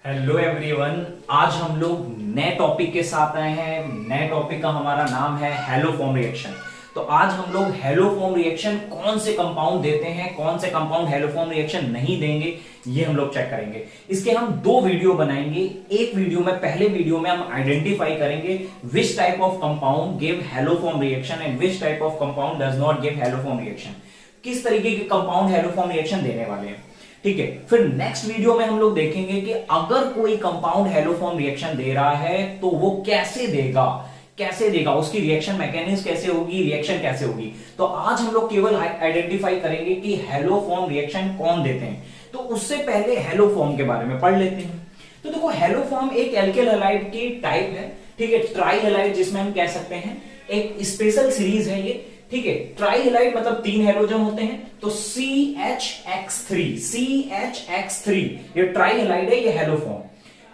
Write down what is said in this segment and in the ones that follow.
Hello everyone. आज हम लोग नए टॉपिक के साथ आए हैं। नए टॉपिक का हमारा नाम है हेलोफॉर्म रिएक्शन। तो आज हम लोग हेलोफॉर्म रिएक्शन कौन से कंपाउंड देते हैं, कौन से कंपाउंड हेलोफॉर्म रिएक्शन नहीं देंगे, ये हम लोग चेक करेंगे। इसके हम दो वीडियो बनाएंगे। एक वीडियो में, पहले वीडियो में हम आइडेंटिफाई करेंगे which type of compound give haloform reaction and which type of compound does not give haloform reaction. किस तरीके के कंपाउंड हेलोफॉर्म रिएक्शन देने वाले हैं, ठीक है। फिर नेक्स्ट वीडियो में हम लोग देखेंगे कि अगर कोई कंपाउंड हेलोफॉर्म रिएक्शन दे रहा है तो वो कैसे देगा, उसकी रिएक्शन मैकेनिज्म कैसे होगी, रिएक्शन कैसे होगी। तो आज हम लोग केवल आइडेंटिफाई करेंगे कि हेलोफॉर्म रिएक्शन कौन देते हैं। तो उससे पहले हेलोफॉर्म के बारे में पढ़ लेते हैं। तो देखो, हेलोफॉर्म एक एल्किल हैलाइड की टाइप है, ठीक है। ट्राई हैलाइड जिसमें हम कह सकते हैं, एक स्पेशल सीरीज है ये, ठीक है। ट्राई हैलाइड मतलब तीन हेलोजन होते हैं। तो CHX3 ये ट्राई हैलाइड है, ये हेलोफॉर्म,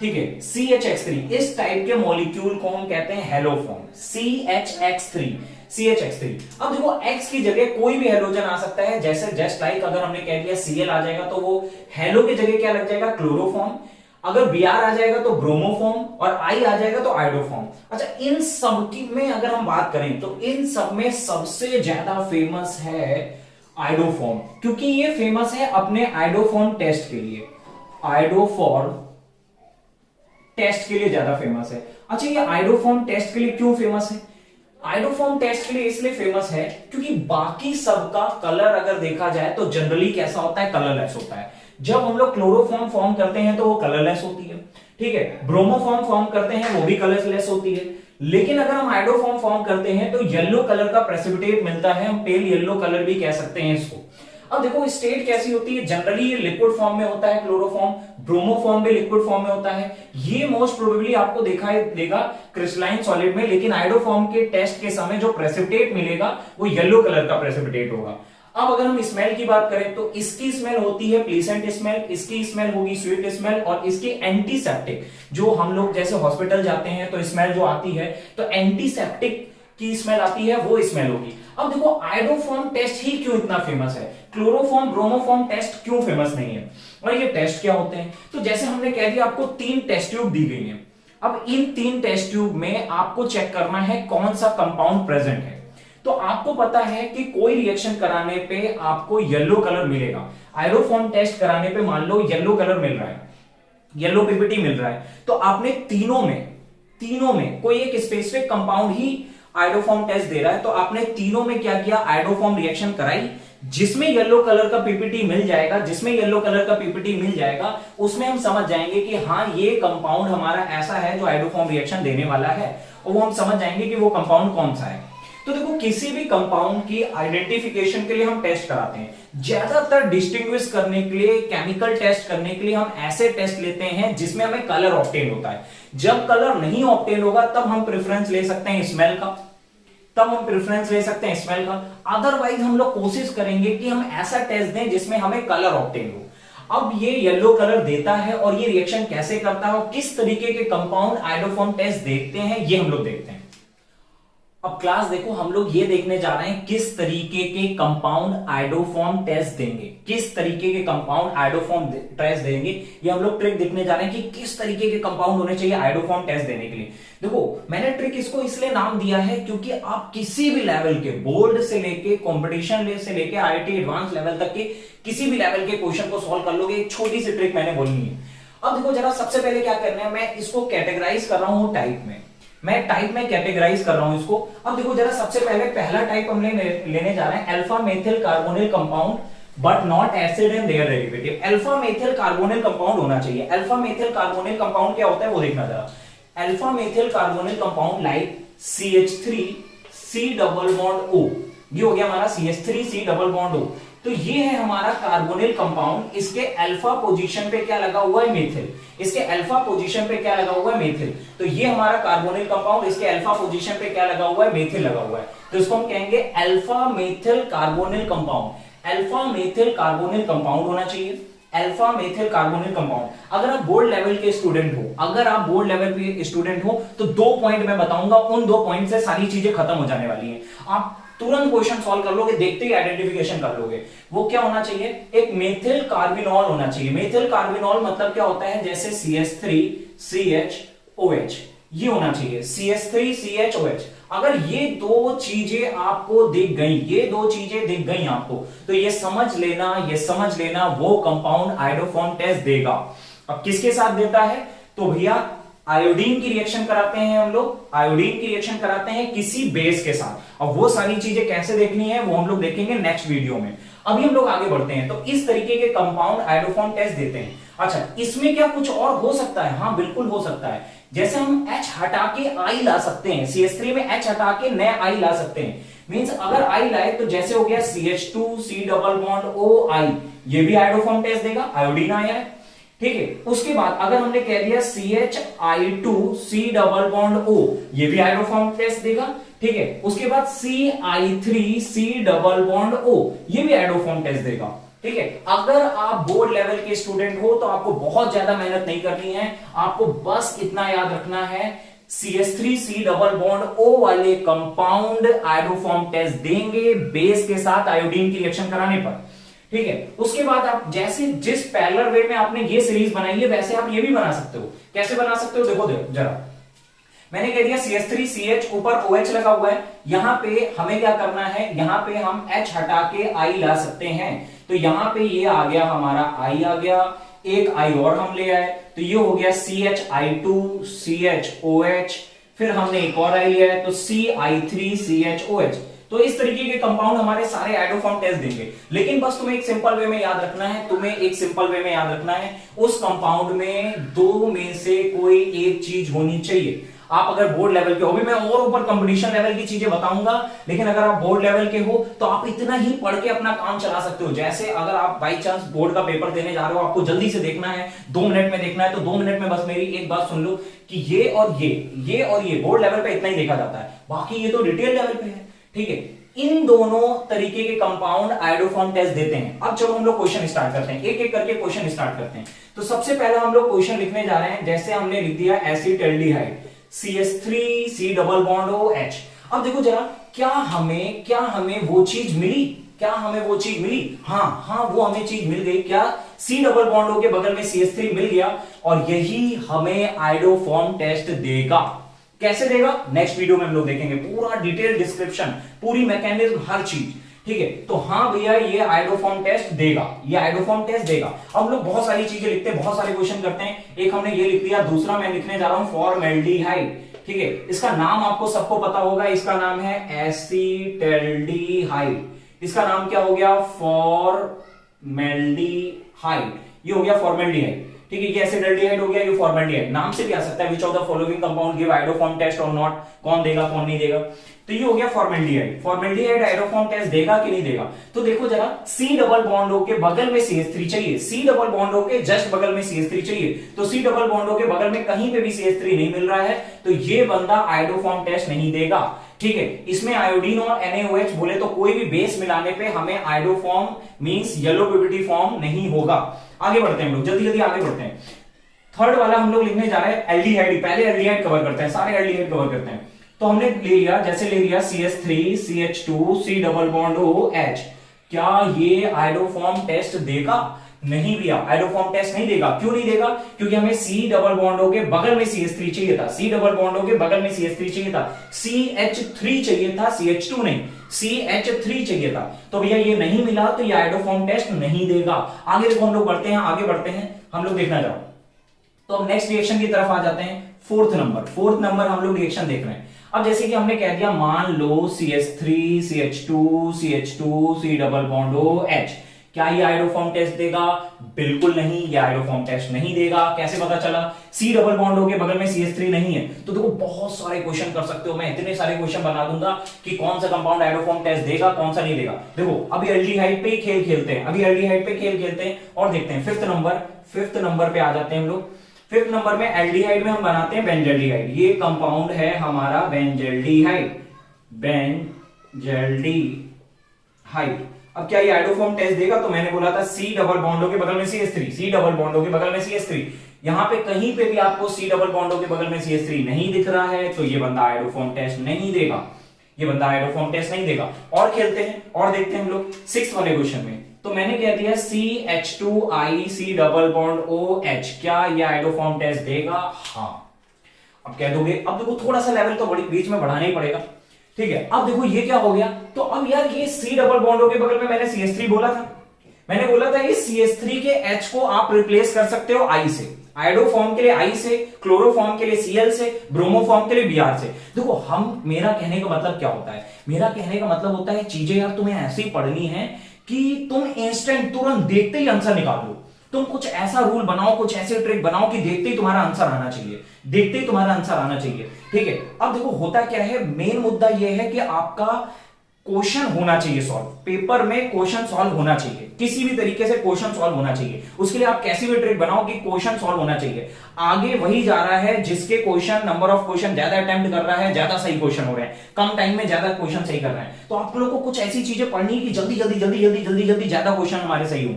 ठीक है। CHX3 इस टाइप के मॉलिक्यूल को हम कहते हैं हेलोफॉर्म। CHX3। अब देखो, X की जगह कोई भी हेलोजन आ सकता है। जैसे जस्ट लाइक अगर हमने कह दिया Cl आ जाएगा तो वो हेलो की जगह क्या लग जाएगा, क्लोरोफॉर्म। अगर Br आ जाएगा तो ब्रोमोफॉर्म, और I आ जाएगा तो आइडोफॉर्म। अच्छा, इन सब की में अगर हम बात करें तो इन सब में सबसे ज्यादा फेमस है आइडोफॉर्म, क्योंकि ये फेमस है अपने आइडोफॉर्म टेस्ट के लिए। आइडोफॉर्म टेस्ट के लिए ज्यादा फेमस है। अच्छा, ये आइडोफॉर्म टेस्ट के लिए क्यों फेमस है? आइडोफॉर्म टेस्ट के लिए इसलिए फेमस है क्योंकि बाकी सबका कलर अगर देखा जाए तो जनरली कैसा होता है, कलरलेस होता है। जब हम लोग क्लोरोफॉर्म फॉर्म करते हैं तो वो कलरलेस होती है, ठीक है। ब्रोमोफॉर्म फॉर्म करते हैं वो भी कलरलेस होती है। लेकिन अगर हम आइडोफॉर्म फॉर्म करते हैं तो येलो कलर का प्रेसिपिटेट मिलता है, हम पेल येलो कलर भी कह सकते हैं इसको। अब देखो, स्टेट कैसी होती है, जनरली ये लिक्विड फॉर्म में होता है क्लोरोफॉर्म, ब्रोमोफॉर्म भी लिक्विड फॉर्म में होता है। ये मोस्ट प्रोबेबली आपको दिखाई देगा क्रिस्टलाइन सॉलिड में, लेकिन आइडोफॉर्म के टेस्ट के समय जो प्रेसिपिटेट मिलेगा वो येलो कलर का प्रेसिपिटेट होगा। अब अगर हम स्मेल की बात करें तो इसकी स्मेल होती है प्लीसेंट स्मेल, इसकी स्मेल होगी स्वीट स्मेल, और इसकी एंटीसेप्टिक, जो हम लोग जैसे हॉस्पिटल जाते हैं तो स्मेल जो आती है तो एंटीसेप्टिक की स्मेल आती है, वो स्मेल होगी। अब देखो, आइडोफॉर्म टेस्ट ही क्यों इतना फेमस है, क्लोरोफॉर्म ब्रोमोफॉर्म टेस्ट क्यों फेमस नहीं है, और ये टेस्ट क्या होते हैं? तो जैसे हमने कह दिया, आपको 3 टेस्ट ट्यूब दी गई हैं। अब इन 3 टेस्ट ट्यूब में आपको चेक करना है कौन सा कंपाउंड प्रेजेंट है। तो आपको पता है कि कोई रिएक्शन कराने पे आपको येलो कलर मिलेगा। आइडोफॉर्म टेस्ट कराने पे मान लो येलो कलर मिल रहा है, येलो पीपीटी मिल रहा है, तो आपने तीनों में कोई एक स्पेसिफिक कंपाउंड ही आइडोफॉर्म टेस्ट दे रहा है, तो आपने तीनों में क्या किया, आइडोफॉर्म रिएक्शन कराई। जिसमें येलो कलर का पीपीटी मिल जाएगा, उसमें हम समझ जाएंगे कि हाँ, ये कंपाउंड हमारा ऐसा है जो आइडोफॉर्म रिएक्शन देने वाला है, और वो हम समझ जाएंगे कि वो कंपाउंड कौन सा है। तो देखो, किसी भी कंपाउंड की आइडेंटिफिकेशन के लिए हम टेस्ट कराते हैं। ज्यादातर डिस्टिंग्विश करने के लिए, केमिकल टेस्ट करने के लिए हम ऐसे टेस्ट लेते हैं जिसमें हमें कलर ऑब्टेन होता है। जब कलर नहीं ऑब्टेन होगा तब हम प्रेफरेंस ले सकते हैं स्मेल का, अदरवाइज हम लोग कोशिश करेंगे कि हम ऐसा टेस्ट दें जिसमें हमें कलर ऑब्टेन हो। अब ये येलो कलर देता है और ये रिएक्शन कैसे करता है और किस तरीके के कंपाउंड आइडोफॉर्म टेस्ट देखते हैं, ये हम लोग देखते हैं। अब क्लास देखो, हम लोग ये देखने जा रहे हैं किस तरीके के कंपाउंड आइडोफॉर्म टेस्ट देंगे, ये हम लोग ट्रिक देखने जा रहे हैं कि किस तरीके के कंपाउंड होने चाहिए आइडोफॉर्म टेस्ट देने के लिए। देखो, मैंने ट्रिक इसको इसलिए नाम दिया है क्योंकि आप किसी भी लेवल के, बोर्ड से लेके कॉम्पिटिशन से लेके IIT एडवांस लेवल तक के किसी भी लेवल के क्वेश्चन को सॉल्व कर लोगे। एक छोटी सी ट्रिक मैंने बोलनी है। अब देखो जरा, सबसे पहले क्या करना है, मैं इसको कैटेगराइज कर रहा हूं टाइप में, कैटेगराइज कर रहा हूं इसको। अब देखो जरा, सबसे पहले पहला टाइप हम लेने जा रहे हैं alpha methyl carbonyl compound but not acid and their derivative. Alpha methyl carbonyl compound होना चाहिए। अल्फा मेथिल कार्बोनिल कंपाउंड क्या होता है वो देखना जरा। Alpha methyl carbonyl compound like CH3C double bond O, ये हो गया हमारा CH3C डबल बॉन्ड O। तो ये है हमारा कार्बोनिल कंपाउंड। इसके अल्फा पोजीशन पे क्या लगा हुआ है, मेथिल। तो ये हमारा कार्बोनिल कंपाउंड, इसके अल्फा पोजीशन पे क्या लगा हुआ है, मेथिल लगा हुआ है। तो इसको हम कहेंगे अल्फा मेथिल कार्बोनिल कंपाउंड होना चाहिए। Alpha methyl carbonyl compound. अगर आप बोर्ड लेवल के स्टूडेंट हो तो 2 पॉइंट मैं बताऊंगा, उन 2 पॉइंट से सारी चीजें खत्म हो जाने वाली हैं। आप तुरंत क्वेश्चन सॉल्व कर लोगे, देखते ही आइडेंटिफिकेशन कर लोगे। वो क्या होना चाहिए, एक मेथिल कार्बिनॉल होना चाहिए। मेथिल कार्बिनॉल मतलब क्या होता है, जैसे CH3CHOH, ये होना चाहिए CH3CHOH। अगर ये दो चीजें आपको दिख गई, ये दो चीजें दिख गई आपको, तो ये समझ लेना वो कंपाउंड आयोडोफॉर्म टेस्ट देगा। अब किसके साथ देता है, तो भैया आयोडीन की रिएक्शन कराते हैं हम लोग, आयोडीन की रिएक्शन कराते हैं किसी बेस के साथ। अब वो सारी चीजें कैसे देखनी है वो हम लोग देखेंगे नेक्स्ट वीडियो में। अभी हम लोग आगे बढ़ते हैं। तो इस तरीके के कंपाउंड आयोडोफॉर्म टेस्ट देते हैं। अच्छा, इसमें क्या कुछ और हो सकता है, हाँ बिल्कुल हो सकता है। जैसे हम H हटा के I ला सकते हैं, CH3 में H हटा के नया I ला सकते हैं। मींस अगर I लाए तो जैसे हो गया CH2 C double bond OI, ये भी आयोडोफॉर्म टेस्ट देगा, आयोडीन आया है। ठीक है, उसके बाद अगर हमने कह दिया CHI2 C double bond O, ये भी आयोडोफॉर्म टेस्ट देगा। ठीक है, उसके बाद CI3 C double bond O, ये भी आयोडोफॉर्म टेस्ट देगा। ठीक है, अगर आप बोर्ड लेवल के स्टूडेंट हो तो आपको बहुत ज्यादा मेहनत नहीं करनी है, आपको बस इतना याद रखना है, CH3C डबल बॉन्ड O वाले कंपाउंड आयोडोफॉर्म टेस्ट देंगे बेस के साथ आयोडीन की रिएक्शन कराने पर। ठीक है, उसके बाद आप जैसे जिस पैरेलल वे में आपने ये सीरीज बनाई है वैसे आप ये भी बना सकते हो। कैसे बना सकते हो, देखो जरा, मैंने कह दिया CH3CH ऊपर OH लगा हुआ है, यहां पे हमें क्या करना है, यहां पे हम H हटा के I ला सकते हैं। तो यहां पे ये आ गया हमारा I आ गया, एक I और हम ले आए, तो ये हो गया CHI2 CHOH, फिर हमने एक और I लिया है तो CI3 CHOH। तो इस तरीके के कंपाउंड हमारे सारे आयोडोफॉर्म टेस्ट देंगे। लेकिन बस तुम्हें एक सिंपल वे में याद रखना है, उस कंपाउंड में दो में से कोई एक चीज होनी चाहिए। आप अगर बोर्ड लेवल के हो, भी मैं और ऊपर कंपटीशन लेवल की चीजें बताऊंगा, लेकिन अगर आप बोर्ड लेवल के हो तो आप इतना ही पढ़ के अपना काम चला सकते हो। जैसे अगर आप बाई चांस बोर्ड का पेपर देने जा रहे हो, आपको जल्दी से देखना है, 2 मिनट में देखना है, तो 2 मिनट में बस मेरी एक बात सुन लो कि ये और ये बोर्ड लेवल पे इतना ही देखा जाता है, बाकी ये तो डिटेल लेवल पे है। ठीक है, इन दोनों तरीके के कंपाउंड आयोडोफॉर्म टेस्ट देते हैं। अब चलो हम लोग क्वेश्चन स्टार्ट करते हैं, एक एक करके क्वेश्चन स्टार्ट करते हैं। तो सबसे पहले हम लोग क्वेश्चन लिखने जा रहे हैं, जैसे हमने लिख दिया acetaldehyde CH3C double bond OH। अब देखो जरा, क्या हमें वो चीज मिली, हाँ वो हमें चीज मिल गई। क्या, C डबल बॉन्ड O के बगल में CH3 मिल गया, और यही हमें आयोडोफॉर्म टेस्ट देगा। कैसे देगा, नेक्स्ट वीडियो में हम लोग देखेंगे, पूरा डिटेल डिस्क्रिप्शन, पूरी मैकेनिज्म, हर चीज। ठीक है, तो हाँ भैया ये आयोडोफॉर्म टेस्ट देगा, अब लोग बहुत सारी चीजें लिखते हैं, बहुत सारे क्वेश्चन करते हैं। एक हमने ये लिख दिया, दूसरा मैं लिखने जा रहा हूं फॉर्मेल्डिहाइड। ठीक है, इसका नाम आपको सबको पता होगा, इसका नाम है एसिटाल्डिहाइड। इसका नाम क्या हो गया, फॉर्मेल्डिहाइड, ये हो गया फॉर्मेल्डिहाइड। ठीक है, ये एसिटाल्डिहाइड हो गया, ये फॉर्मेल्डिहाइड। नाम से भी आ सकता है, which of the following compound give iodoform test और नॉट, कौन देगा कौन नहीं देगा। तो ये हो गया फॉर्मेल्डिहाइड आयोडोफॉर्म टेस्ट देगा कि नहीं देगा। तो देखो जरा, C डबल बॉन्ड O के बगल में CH3 चाहिए, C डबल बॉन्ड O के जस्ट बगल में CH3 चाहिए, तो C डबल बॉन्ड O के बगल में कहीं पे भी CH3 नहीं मिल रहा है, तो ये बंदा आयोडोफॉर्म टेस्ट नहीं देगा। ठीक है, इसमें आयोडीन और NaOH बोले तो कोई भी बेस मिलाने पे हमें आयोडोफॉर्म मींस येलो पिविटी फॉर्म नहीं होगा। आगे बढ़ते हैं हम लोग, जल्दी आगे बढ़ते हैं। थर्ड वाला हम लोग लिखने जा रहे हैं एल्डिहाइड। पहले एल्डिहाइड कवर करते हैं, सारे एल्डिहाइड कवर करते हैं। तो हमने ले लिया, जैसे ले लिया CH3 CH2 C double bond OH। क्या ये आयोडोफॉर्म टेस्ट देगा, नहीं भैया, आयोडोफॉर्म टेस्ट नहीं देगा। क्यों नहीं देगा, क्योंकि हमें C डबल बॉन्ड O के बगल में CH3 चाहिए था, C डबल बॉन्ड O के बगल में CH3 चाहिए था, CH3 चाहिए था, CH2 नहीं, CH3 चाहिए था। तो भैया ये नहीं मिला, तो ये आयोडोफॉर्म टेस्ट नहीं देगा। आगे देखो हम लोग बढ़ते हैं, हम लोग देखना चाहो तो हम नेक्स्ट रिएक्शन की तरफ आ जाते हैं। फोर्थ नंबर हम लोग रिएक्शन देख रहे हैं। अब जैसे कि हमने कह दिया, मान लो CH3 CH2 C double bond OH, क्या ये आयोडोफॉर्म टेस्ट देगा, बिल्कुल नहीं, ये आयोडोफॉर्म टेस्ट नहीं देगा। कैसे पता चला, C डबल बॉन्ड O के बगल में CH3 नहीं है। तो देखो बहुत सारे क्वेश्चन कर सकते हो, मैं इतने सारे क्वेश्चन बना दूंगा कि कौन सा कंपाउंड आयोडोफॉर्म टेस्ट देगा, कौन सा नहीं देगा। देखो अभी एल्डिहाइड पे खेल खेलते हैं, और देखते हैं फिफ्थ नंबर पे आ जाते हैं हम लोग। फिफ्थ नंबर में एल्डिहाइड में हम बनाते हैं बेंजल्डिहाइड। ये कंपाउंड है हमारा बेंजल्डिहाइड। अब क्या ये आयोडोफॉर्म टेस्ट देगा, तो मैंने बोला था C डबल बॉन्ड O के बगल में CH3, यहां पे कहीं पे भी आपको C डबल बॉन्ड O के बगल में CH3 नहीं दिख रहा है, तो ये बंदा आयोडोफॉर्म टेस्ट नहीं देगा। ये बंदा हाइड्रोफॉर्म टेस्ट नहीं देगा। और खेलते हैं और देखते हैं हम लोग 6 वाले क्वेश्चन में। तो मैंने कह दिया CH2I C double bond OH, क्या ये हाइड्रोफॉर्म टेस्ट देगा? हाँ। अब कह दोगे, अब देखो थोड़ा सा लेवल तो बड़ी बीच में बढ़ाना ही पड़ेगा, ठीक है। अब देखो ये क्या हो गया, तो अब यार ये C डबल बॉन्डों के बगल में मैंने CH3 बोला था, मैंने बोला था इस CH3 के H को आप रिप्लेस कर सकते हो I से, आयोडोफॉर्म के लिए I से, क्लोरोफॉर्म के लिए Cl से, ब्रोमोफॉर्म के लिए Br से। देखो मेरा कहने का मतलब क्या होता है, मेरा कहने का मतलब होता है चीजें यार तुम्हें ऐसी पढ़नी है कि तुम इंस्टेंट तुरंत देखते ही आंसर निकाल लो। तुम कुछ ऐसा रूल बनाओ, कुछ ऐसे ट्रिक बनाओ कि देखते ही तुम्हारा आंसर आना चाहिए, देखते ही तुम्हारा आंसर आना चाहिए, ठीक है। अब देखो होता क्या है, मेन मुद्दा यह है कि आपका क्वेश्चन होना चाहिए सॉल्व, पेपर में क्वेश्चन सॉल्व होना चाहिए, किसी भी तरीके से क्वेश्चन सॉल्व होना चाहिए। उसके लिए आप कैसी भी ट्रिक बनाओ कि क्वेश्चन सॉल्व होना चाहिए। आगे वही जा रहा है जिसके क्वेश्चन नंबर ऑफ क्वेश्चन ज्यादा अटेम्प्ट कर रहा है, ज्यादा सही क्वेश्चन हो रहे हैं, कम टाइम में ज्यादा क्वेश्चन सही कर रहे हैं। तो आप लोगों को कुछ ऐसी चीजें पढ़नी है कि जल्दी जल्दी जल्दी जल्दी जल्दी जल्दी ज्यादा क्वेश्चन हमारे सही हो।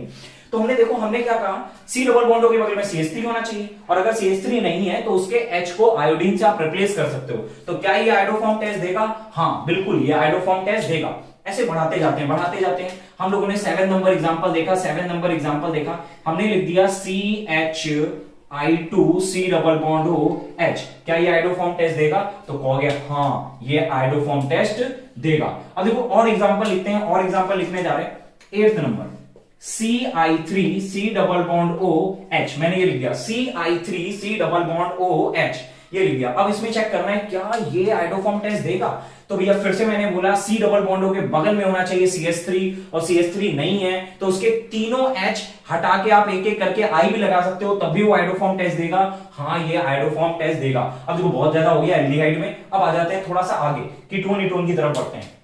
तो हमने देखो हमने क्या कहा, C डबल बॉन्डों के बगल में CH3 होना चाहिए, और अगर CH3 नहीं है तो उसके H को आयोडीन से आप रिप्लेस कर सकते हो। तो क्या ये आयोडोफॉर्म टेस्ट देगा? हाँ बिल्कुल, ये आयोडोफॉर्म टेस्ट देगा। ऐसे बढ़ाते जाते हैं बढ़ाते जाते हैं। हम लोगों ने 7 नंबर एग्जांपल देखा, 7 नंबर एग्जांपल देखा, हमने लिख दिया CHI2C डबल बॉन्ड OH, क्या ये आयोडोफॉर्म टेस्ट देगा? तो कहोगे हाँ ये आयोडोफॉर्म टेस्ट देगा। अब देखो और एग्जांपल लिखते हैं, और एग्जांपल लिखने जा रहे हैं। 8th number CI3C double bond OH, मैंने ये लिख दिया CI3C डबल बॉन्ड OH, ये लिख दिया। अब इसमें चेक करना है क्या ये आयोडोफॉर्म टेस्ट देगा। तो भैया फिर से मैंने बोला C डबल बॉन्डों के बगल में होना चाहिए CH3, और CH3 नहीं है तो उसके तीनों H हटा के आप एक एक करके I भी लगा सकते हो, तब भी वो आयोडोफॉर्म टेस्ट देगा। हाँ ये आयोडोफॉर्म टेस्ट देगा। अब देखो बहुत ज्यादा हो गया एल्डिहाइड में, अब आ जाते हैं थोड़ा सा आगे कीटोन ईटोन की तरफ बढ़ते हैं।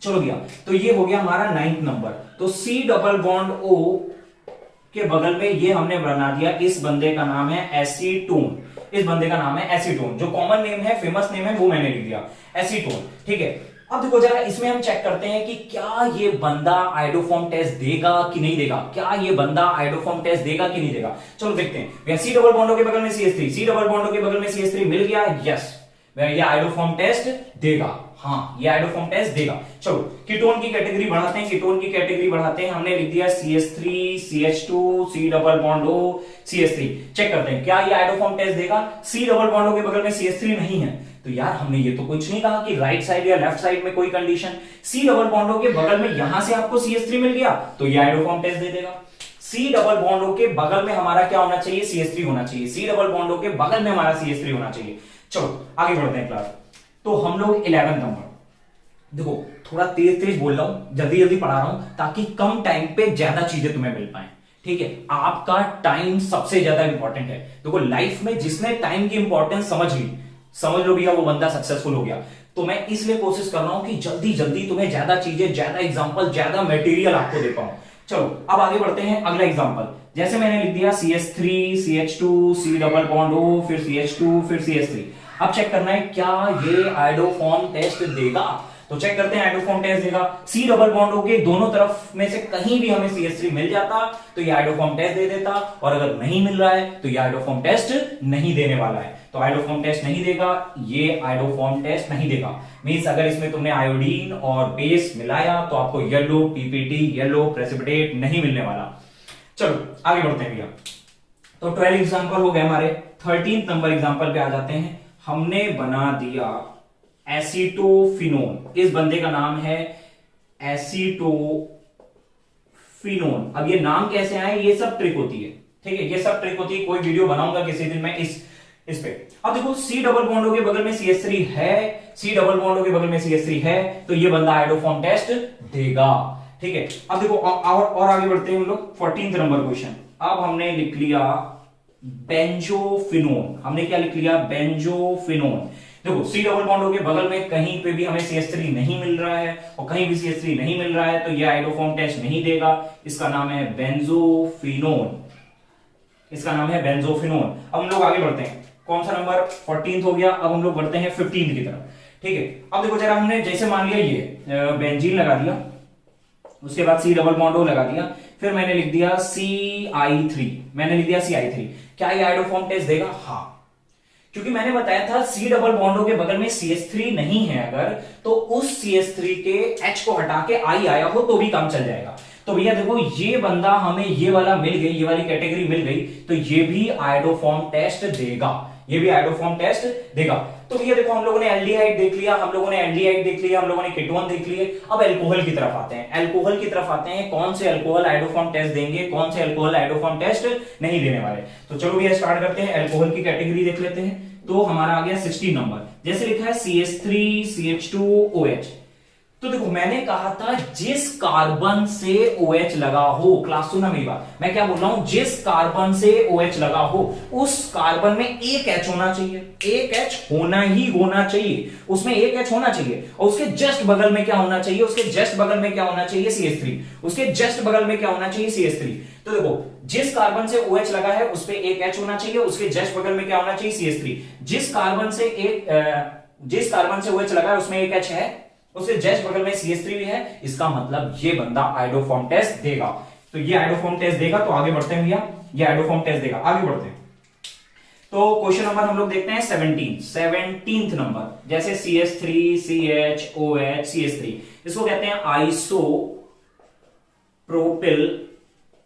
चलो भैया, तो ये हो गया हमारा 9th नंबर। तो C डबल बॉन्ड O के बगल में ये हमने बना दिया, इस बंदे का नाम है एसीटोन, इस बंदे का नाम है एसीटोन, जो कॉमन नेम है, फेमस नेम है, वो मैंने लिख दिया एसीटोन, ठीक है। अब देखो जरा इसमें हम चेक करते हैं कि क्या ये बंदा आयोडोफॉर्म टेस्ट देगा कि नहीं देगा, क्या ये बंदा आयोडोफॉर्म टेस्ट देगा कि नहीं देगा। चलो देखते हैं। C डबल बॉन्डों के बगल में CH3, C डबल बॉन्डों के बगल में CH3 मिल गया, यस ये आयोडोफॉर्म टेस्ट देगा, हाँ ये आयोडोफॉर्म टेस्ट देगा। चलो कीटोन की कैटेगरी बढ़ाते हैं, कीटोन की कैटेगरी बढ़ाते हैं। हमने लिख दिया CH3 CH2 C double bond O CH3, check करते हैं क्या ये आयोडोफॉर्म टेस्ट देगा। C डबल बॉन्डों के बगल में CH3 नहीं है, तो यार हमने ये तो कुछ नहीं कहा कि राइट साइड या लेफ्ट साइड में कोई कंडीशन। C डबल बॉन्डों के बगल में यहां से आपको CH3 मिल गया तो ये आयोडोफॉर्म टेस्ट दे देगा। C डबल बॉन्डों के बगल में हमारा क्या होना चाहिए, CH3 होना चाहिए। C डबल बॉन्डों के बगल में हमारा CH3 होना चाहिए। चलो आगे बढ़ते हैं क्लास। तो हम लोग 11 नंबर, देखो थोड़ा तेज तेज बोल रहा हूं, जल्दी जल्दी पढ़ा रहा हूं ताकि कम टाइम पे ज्यादा चीजें तुम्हें मिल पाए, ठीक है। आपका टाइम सबसे ज्यादा इंपॉर्टेंट है। देखो लाइफ में जिसने टाइम की इंपॉर्टेंस समझ ली, समझ लो भैया वो बंदा सक्सेसफुल हो गया। तो मैं इसलिए कोशिश कर रहा हूं कि जल्दी जल्दी तुम्हें ज्यादा चीजें, ज्यादा एग्जांपल, ज्यादा मटेरियल आपको दे पाऊं। चलो अब आगे बढ़ते हैं। अगला एग्जांपल जैसे मैंने लिख दिया CH3 CH2 C double bond O, फिर CH2 फिर CH3। अब चेक करना है क्या ये आयोडोफॉर्म टेस्ट देगा। तो चेक करते हैं आयोडोफॉर्म टेस्ट देगा। C डबल बॉन्ड O के दोनों तरफ में से कहीं भी हमें CH3 मिल जाता तो ये आयोडोफॉर्म टेस्ट दे देता, और अगर नहीं मिल रहा है तो ये आयोडोफॉर्म टेस्ट नहीं देने वाला है। तो आयोडोफॉर्म टेस्ट नहीं देगा, ये आयोडोफॉर्म टेस्ट नहीं देगा। मींस अगर इसमें तुमने आयोडीन और बेस मिलाया तो आपको येलो PPT, येलो प्रेसिपिटेट नहीं मिलने वाला। चलो आगे बढ़ते हैं भैया। तो 12 एग्जांपल हो गए हमारे। 13th नंबर एग्जांपल पे आ जाते हैं। हमने बना दिया एसीटोफिनोन, इस बंदे का नाम है एसीटोफिनोन। अब ये नाम कैसे आए, ये सब ट्रिक होती है, ठीक है, ये सब ट्रिक होती है। कोई वीडियो बनाऊंगा किसी दिन मैं इस पे। अब देखो C डबल बॉन्डों के बगल में CH3 है, C डबल बॉन्डों के बगल में CH3 है, तो ये बंदा आयोडोफॉर्म टेस्ट देगा, ठीक है। अब देखो और आगे बढ़ते हैं हम लोग। 14th number question. अब हमने लिख लिया बेंजोफिनोन। हमने क्या लिख लिया, बेंजोफिनोन। देखो C डबल बॉन्डों के बगल में कहीं पे भी हमें CH3 नहीं मिल रहा है, और कहीं भी CH3 नहीं मिल रहा है तो ये आयोडोफॉर्म टेस्ट नहीं देगा। इसका नाम है बेंजोफिनोन, इसका नाम है बेंजोफिनोन। अब हम लोग आगे बढ़ते हैं। कौन सा नंबर, 14th हो गया। अब हम लोग बढ़ते हैं 15th की तरफ, ठीक है। अब देखो जरा, हमने जैसे मान लिया ये बेंजीन लगा दिया, उसके बाद C डबल बॉन्ड O लगा दिया, फिर मैंने लिख दिया CI3, मैंने लिख दिया CI3। क्या ये आयोडोफॉर्म टेस्ट देगा? हाँ, क्योंकि मैंने बताया था सी डबल बॉन्डों के बगल में CH3 नहीं है अगर, तो उस CH3 के H को हटा के I आया हो तो भी काम चल जाएगा। तो भैया देखो ये बंदा हमें ये वाला मिल गई, ये वाली कैटेगरी मिल गई, तो ये भी आयोडोफॉर्म टेस्ट देगा, ये भी आयोडोफॉर्म टेस्ट देगा। तो भैया देखो हम लोगों ने एल्डिहाइड देख लिया, हम लोगों ने एल्डिहाइड देख लिया, हम लोगों ने कीटोन देख लिए। अब अल्कोहल की तरफ आते हैं, अल्कोहल की तरफ आते हैं। कौन से अल्कोहल आयोडोफॉर्म टेस्ट देंगे, कौन से अल्कोहल आयोडोफॉर्म टेस्ट नहीं देने वाले। तो चलो भैया स्टार्ट करते हैं, अल्कोहल की कैटेगरी देख लेते हैं। तो हमारा आ गया 16 नंबर, जैसे लिखा है CH3 CH2OH। तो देखो मैंने कहा था जिस कार्बन से OH लगा हो, क्लास सुना मेरी बात, मैं क्या बोल रहा हूं, जिस कार्बन से OH लगा हो उस कार्बन में एक H होना चाहिए, एक H होना ही होना चाहिए, उसमें एक H होना चाहिए। और उसके जस्ट बगल में क्या होना चाहिए, उसके जस्ट बगल में क्या होना चाहिए, CH3, उसके जस्ट बगल में क्या होना चाहिए, CH3। तो देखो जिस कार्बन से OH लगा है उस पे एक H होना चाहिए, उसके जस्ट बगल में क्या होना चाहिए, CH3। जिस कार्बन से OH लगा है उसमें एक H है, उसके जस्ट बगल में CH3 भी है, इसका मतलब ये बंदा आयोडोफॉर्म टेस्ट देगा। तो ये आयोडोफॉर्म टेस्ट देगा। तो आगे बढ़ते हैं भैया, ये आयोडोफॉर्म टेस्ट देगा, आगे बढ़ते हैं। तो क्वेश्चन नंबर हम लोग देखते हैं 17th नंबर, जैसे CH3 CHOH CH3, इसको कहते हैं आइसोप्रोपिल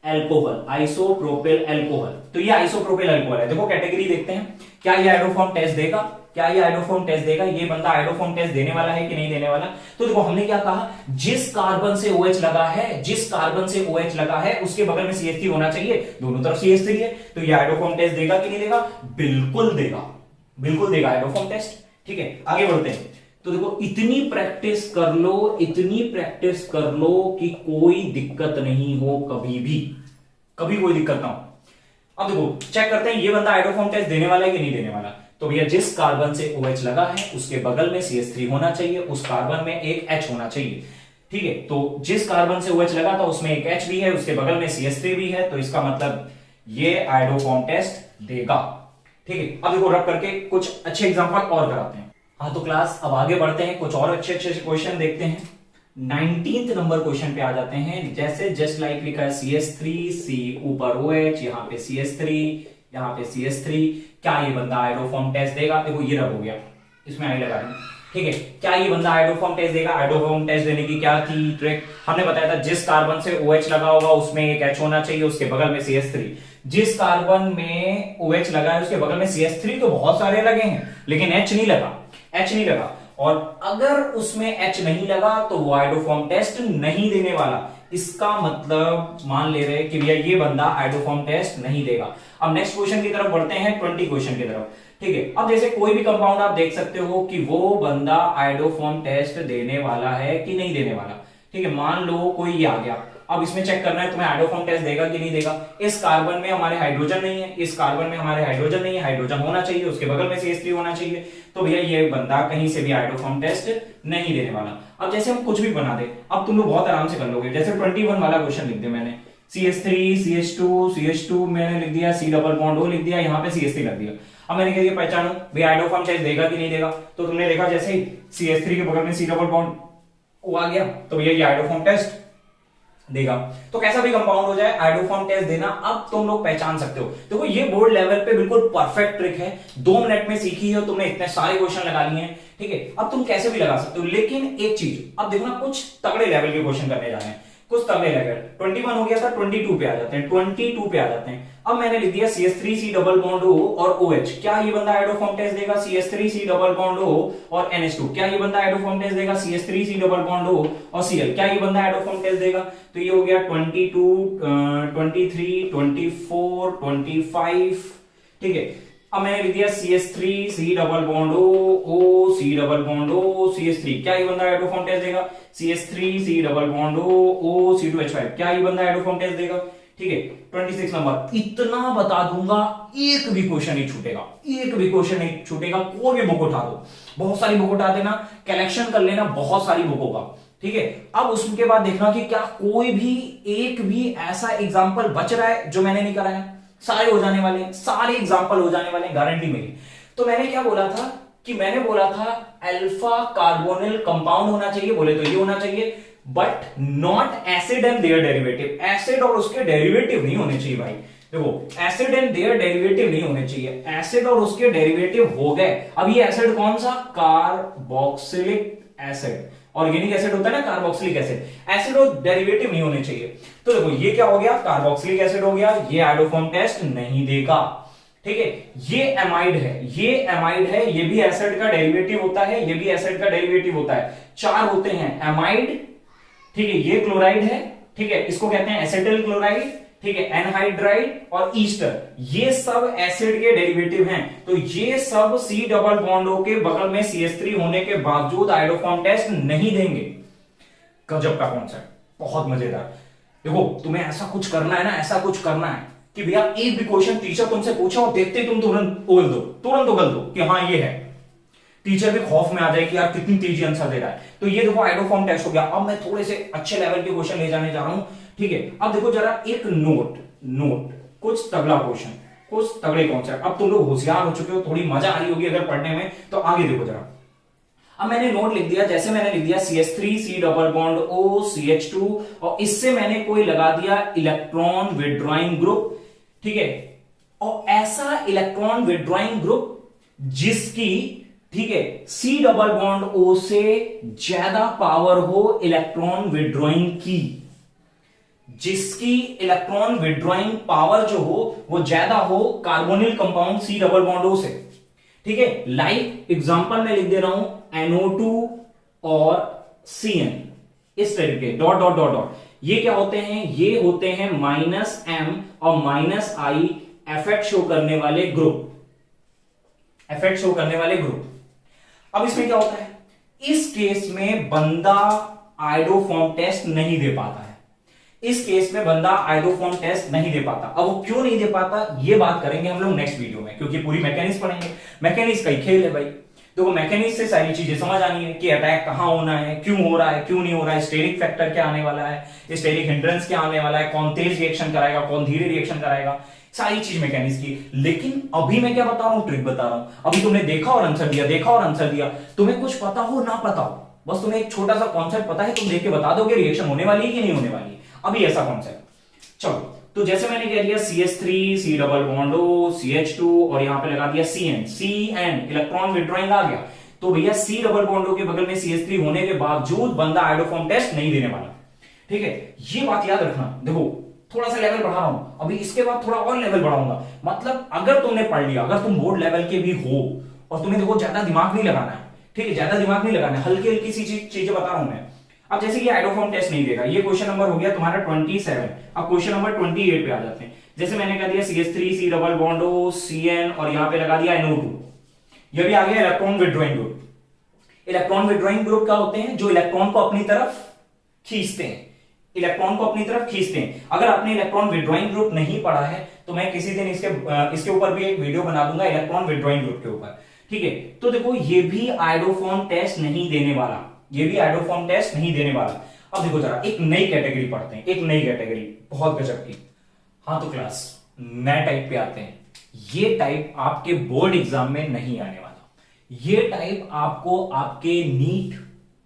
एल्कोहल, आइसोप्रोपिल एल्कोहल। तो ये आइसोप्रोपिल एल्कोहल है। देखो कैटेगरी देखते हैं, क्या ये आयोडोफॉर्म टेस्ट देगा, क्या ये आयोडोफॉर्म टेस्ट देगा, ये बंदा आयोडोफॉर्म टेस्ट देने वाला है कि नहीं देने वाला। तो देखो हमने क्या कहा, जिस कार्बन से OH लगा है, जिस कार्बन से OH लगा है उसके बगल में CH3 होना चाहिए, दोनों तरफ CH3 है, तो ये आयोडोफॉर्म टेस्ट देगा कि नहीं देगा, बिल्कुल देगा, बिल्कुल देगा आयोडोफॉर्म टेस्ट। ठीक है आगे बढ़ते हैं। तो देखो इतनी प्रैक्टिस कर लो, इतनी प्रैक्टिस कर लो कि कोई दिक्कत नहीं हो, कभी भी, कभी कोई दिक्कत ना हो। अब देखो चेक करते हैं ये बंदा आयोडोफॉर्म टेस्ट देने वाला है कि नहीं देने वाला। तो भैया जिस कार्बन से OH लगा है उसके बगल में CH3 होना चाहिए, उस कार्बन में एक H होना चाहिए। ठीक है, तो जिस कार्बन से OH लगा था उसमें एक H भी है, उसके बगल में CH3 भी है, तो इसका मतलब ये आयोडोफॉर्म टेस्ट देगा। ठीक है, अब देखो रब करके कुछ अच्छे एग्जांपल और कराते हैं। हाँ तो क्लास अब आगे बढ़ते हैं, कुछ और अच्छे अच्छे क्वेश्चन देखते हैं। 19th नंबर क्वेश्चन पे आ जाते हैं, जैसे जस्ट लाइक लिखा है CH3 C ऊपर OH, यहाँ पे CH3, यहाँ पे CH3, क्या ये बंदा आयोडोफॉर्म टेस्ट देगा। देखो ये रब हो गया, इसमें आई लगा दूं। ठीक है, क्या ये बंदा आयोडोफॉर्म टेस्ट देगा। आयोडोफॉर्म टेस्ट देने की क्या थी ट्रिक, हमने बताया था जिस कार्बन से OH लगा होगा उसमें एक H होना चाहिए, उसके बगल में CH3। जिस कार्बन में OH लगा है उसके बगल में CH3 तो बहुत सारे लगे हैं लेकिन H नहीं लगा, H नहीं लगा। और अगर उसमें H नहीं लगा तो वो आयोडोफॉर्म टेस्ट नहीं देने वाला। इसका मतलब मान ले रहे कि भैया ये बंदा आयोडोफॉर्म टेस्ट नहीं देगा। अब नेक्स्ट क्वेश्चन की तरफ बढ़ते हैं, 20 क्वेश्चन की तरफ। ठीक है, अब जैसे कोई भी कंपाउंड आप देख सकते हो कि वो बंदा आयोडोफॉर्म टेस्ट देने वाला है कि नहीं देने वाला। ठीक है, मान लो कोई ये आ गया, अब इसमें चेक करना है तुम्हें आयोडोफॉर्म टेस्ट देगा कि नहीं देगा। इस कार्बन में हमारे हाइड्रोजन नहीं है, इस कार्बन में हमारे हाइड्रोजन नहीं है, हाइड्रोजन होना चाहिए, उसके बगल में CH3 होना चाहिए, तो भैया ये बंदा कहीं से भी आयोडोफॉर्म टेस्ट नहीं देने वाला। अब जैसे हम कुछ भी बना दे, अब तुम लोग बहुत आराम से कर लोगे। जैसे 21 वाला क्वेश्चन लिख दिया मैंने, CH3 CH2 मैंने लिख दिया, C डबल बॉन्ड O लिख दिया, यहाँ पे CH3 लग दिया। अब मैंने कह दिया पहचानो भैया आयोडोफॉर्म टेस्ट देगा कि नहीं देगा। तो तुमने देखा जैसे ही CH3 के बगल में C डबल बॉन्ड O आ गया, तो भैया ये आयोडोफॉर्म टेस्ट देगा। तो कैसा भी कंपाउंड हो जाए आयोडोफॉर्म टेस्ट देना अब तुम लोग पहचान सकते हो। देखो ये बोर्ड लेवल पे बिल्कुल परफेक्ट ट्रिक है, 2 मिनट में सीखी है, तुमने इतने सारे क्वेश्चन लगा लिए हैं। ठीक है, अब तुम कैसे भी लगा सकते हो, लेकिन एक चीज अब देखो ना, कुछ तगड़े लेवल के क्वेश्चन करने जा रहे हैं, कुछ तगड़े लेवल। 21 हो गया था, 22 पे आ जाते हैं, 22 पे आ जाते हैं। अब मैंने लिख दिया CH3 C double bond O और OH, क्या ये बंदा आयोडोफॉर्म टेस्ट देगा। CH3 C double bond O और NH2, क्या ये बंदा आयोडोफॉर्म टेस्ट देगा। CH3 C double bond O और Cl, क्या ये बंदा आयोडोफॉर्म टेस्ट देगा। तो ये हो गया 22 23 24 25। ठीक है, अब मैंने लिख दिया CH3 C double bond O C double bond O CH3, क्या ये बंदा आयोडोफॉर्म टेस्ट देगा। CH3 C double bond O C2H5, क्या ये बंदा आयोडोफॉर्म टेस्ट देगा। ठीक है, 26 नंबर। इतना बता दूंगा, एक भी क्वेश्चन नहीं छूटेगा, एक भी क्वेश्चन नहीं छूटेगा। कोई भी बुक उठा दो, बहुत सारी बुक उठा देना, कलेक्शन कर लेना बहुत सारी बुकों का। ठीक है, अब उसके बाद देखना कि क्या कोई भी एक भी ऐसा एग्जाम्पल बच रहा है जो मैंने नहीं कराया। सारे हो जाने वाले, सारे एग्जाम्पल हो जाने वाले, गारंटी मेरी। तो मैंने क्या बोला था कि मैंने बोला था अल्फा कार्बोनिल कंपाउंड होना चाहिए, बोले तो ये होना चाहिए, but not acid and their derivative. Acid और उसके डेरिवेटिव नहीं होने चाहिए भाई। देखो एसिड एंड देयर डेरिवेटिव नहीं होने चाहिए, एसिड और उसके डेरिवेटिव हो गए। अब ये एसिड कौन सा, कार्बोक्सिलिक एसिड, ऑर्गेनिक एसिड होता है ना कार्बोक्सिलिक एसिड, एसिड और डेरिवेटिव नहीं होने चाहिए। तो देखो ये क्या हो गया, कार्बोक्सिलिक एसिड हो गया, ये आइडोफॉर्म टेस्ट नहीं देगा। ठीक है, ये एमाइड है, ये एमाइड है, ये भी एसिड का डेरिवेटिव होता है, ये भी एसिड का डेरिवेटिव होता है, चार होते हैं एमाइड। ठीक है, ये क्लोराइड है, ठीक है, इसको कहते हैं एसिटिल क्लोराइड, ठीक है, एनहाइड्राइड और ईस्टर, ये सब एसिड के डेरिवेटिव हैं। तो ये सब C डबल बॉन्डों के बगल में CH3 होने के बावजूद आइडोफॉर्म टेस्ट नहीं देंगे। गजब का कॉन्सेप्ट, बहुत मजेदार। देखो तुम्हें ऐसा कुछ करना है ना, ऐसा कुछ करना है कि भैया एक भी क्वेश्चन टीचर तुमसे पूछा और देखते तुम तुरंत उगल दो, तुरंत उगल दो कि हाँ ये है। टीचर भी खौफ में आ जाए कि यार कितनी तेजी आंसर दे रहा है। तो ये देखो आइडोफॉर्म टेस्ट हो गया। अब मैं थोड़े से अच्छे लेवल के क्वेश्चन ले जाने जा रहा हूं। ठीक है, अब देखो जरा एक नोट कुछ तगड़ा क्वेश्चन, कुछ तगड़े कॉन्सेप्ट। अब तुम लोग होशियार हो चुके हो, थोड़ी मजा आ रही होगी अगर पढ़ने में, तो आगे देखो जरा। अब मैंने नोट लिख दिया, जैसे मैंने लिख दिया CH3 C double bond O CH2 और इससे मैंने कोई लगा दिया इलेक्ट्रॉन विड्रॉइंग ग्रुप। ठीक है, और ऐसा इलेक्ट्रॉन विड्रॉइंग ग्रुप जिसकी, ठीक है, C डबल बॉन्ड O से ज्यादा पावर हो इलेक्ट्रॉन विड्रॉइंग की, जिसकी इलेक्ट्रॉन विड्रॉइंग पावर जो हो वो ज्यादा हो carbonyl compound C double bond O से। ठीक है, लाइक एग्जांपल में लिख दे रहा हूं NO2 और CN, इस तरीके डॉट डॉट डॉट डॉट। ये क्या होते हैं, ये होते हैं -M और -I इफेक्ट शो करने वाले ग्रुप, इफेक्ट शो करने वाले ग्रुप। अब इसमें क्या होता है, इस केस में बंदा आइडोफॉर्म टेस्ट नहीं दे पाता है, इस केस में बंदा आइडोफॉर्म टेस्ट नहीं दे पाता। अब वो क्यों नहीं दे पाता, ये बात करेंगे हम लोग नेक्स्ट वीडियो में, क्योंकि पूरी मैकेनिक्स पढ़ेंगे। मैकेनिक्स का ही खेल है भाई। देखो मैकेनिक्स से सारी चीजें समझ आनी है कि अटैक कहां होना है, क्यों हो रहा है, क्यों नहीं हो रहा है, स्टेरिक फैक्टर क्या आने वाला है, स्टेरिक हिंड्रेंस क्या आने वाला है, कौन तेज रिएक्शन कराएगा, कौन धीरे रिएक्शन कराएगा, सारी चीज मैकेनिक्स की। लेकिन अभी मैं क्या बता रहा हूं, ट्रिक बता रहा हूं। अभी तुमने देखा और आंसर दिया, देखा और आंसर दिया, तुम्हें कुछ पता हो ना पता हो, बस तुम्हें एक छोटा सा कॉन्सेप्ट पता है, तुम देख के बता दोगे रिएक्शन होने वाली है कि नहीं होने वाली है। अभी ऐसा कॉन्सेप्ट। चलो, तो जैसे मैंने कह दिया CH3 C double bond O CH2 और यहां पे लगा दिया CN इलेक्ट्रॉन विड्रॉइंग आ गया। तो भैया C डबल बॉन्ड O के बगल में CH3 होने के बावजूद बंदा आइडोफॉर्म टेस्ट नहीं देने वाला। ठीक है, ये बात याद रखना। देखो थोड़ा सा लेवल बढ़ा रहा हूं, अभी इसके बाद थोड़ा और लेवल बढ़ाऊंगा। मतलब अगर तुमने पढ़ लिया, अगर तुम बोर्ड लेवल के भी हो और तुम्हें देखो ज्यादा दिमाग नहीं लगाना है, ठीक है, ज्यादा दिमाग नहीं लगाना है, हल्की हल्की सी चीजें बता रहा हूं मैं। अब जैसे कि आइडोफॉर्म टेस्ट नहीं देगा, ये क्वेश्चन नंबर हो गया तुम्हारा 27। अब क्वेश्चन नंबर 28 पे आ जाते हैं। जैसे मैंने कह दिया CH3 C double bond O CN और यहां पे लगा दिया NO2, ये भी आ गया electron withdrawing group. Electron withdrawing group क्या होते हैं, जो इलेक्ट्रॉन को अपनी तरफ खींचते हैं, इलेक्ट्रॉन को अपनी तरफ खींचते हैं। अगर आपने इलेक्ट्रॉन विड्रॉइंग ग्रुप नहीं पढ़ा है तो मैं किसी दिन इसके ऊपर भी एक वीडियो बना दूंगा इलेक्ट्रॉन विड्रॉइंग ग्रुप के ऊपर। ठीक है, तो देखो ये भी आइडोफॉर्म टेस्ट नहीं देने वाला, ये भी आइडोफॉर्म टेस्ट नहीं देने वाला। अब देखो जरा एक नई कैटेगरी पढ़ते हैं, एक नई कैटेगरी बहुत गजब की। हाँ तो क्लास नए टाइप पे आते हैं। ये टाइप आपके बोर्ड एग्जाम में नहीं आने वाला, ये टाइप आपको आपके नीट,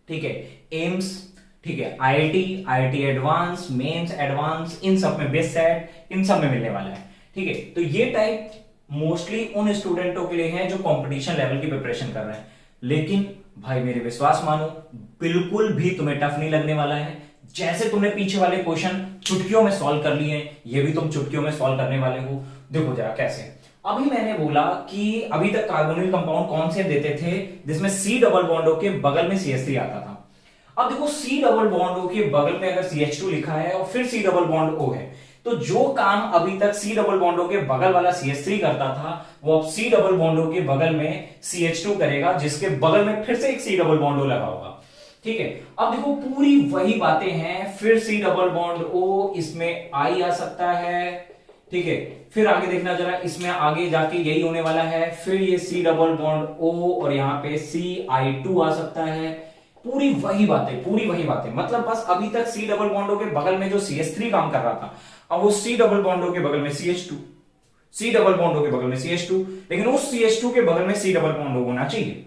ठीक है, एम्स, ठीक है, IIT एडवांस, मेंस एडवांस, इन सब में बेस्ट सेट, इन सब में मिलने वाला है। ठीक है, तो ये टाइप मोस्टली उन स्टूडेंटों के लिए है जो कंपटीशन लेवल की प्रिपरेशन कर रहे हैं। लेकिन भाई मेरे विश्वास मानो, बिल्कुल भी तुम्हें टफ नहीं लगने वाला है। जैसे तुमने पीछे वाले क्वेश्चन चुटकियों में सॉल्व कर लिए हैं, ये भी तुम चुटकियों में सॉल्व करने वाले हो। देखो जरा कैसे। अभी मैंने बोला कि अभी तक कार्बोनिल कंपाउंड कौन से देते थे जिसमें C डबल बॉन्डों के बगल में CH3 आता था। अब देखो C डबल बॉन्डों के बगल में अगर CH2 लिखा है और फिर C डबल बॉन्ड O है, तो जो काम अभी तक C डबल बॉन्डों के बगल वाला CH3 करता था वो अब C डबल बॉन्डों के बगल में CH2 करेगा, जिसके बगल में फिर से एक C डबल बॉन्ड O लगा होगा। ठीक है, अब देखो पूरी वही बातें हैं, फिर C डबल बॉन्ड O, इसमें I आ सकता है। ठीक है, फिर आगे देखना जरा, इसमें आगे जाके यही होने वाला है, फिर ये C डबल बॉन्ड O और यहां पे CI2 आ सकता है। पूरी वही बातें, पूरी वही बातें। मतलब बस अभी तक C डबल बॉन्डों के बगल में जो CH3 काम कर रहा था, अब वो C डबल बॉन्डों के बगल में CH2, C डबल बॉन्डों के बगल में CH2, लेकिन उस CH2 के बगल में C डबल बॉन्ड होना चाहिए।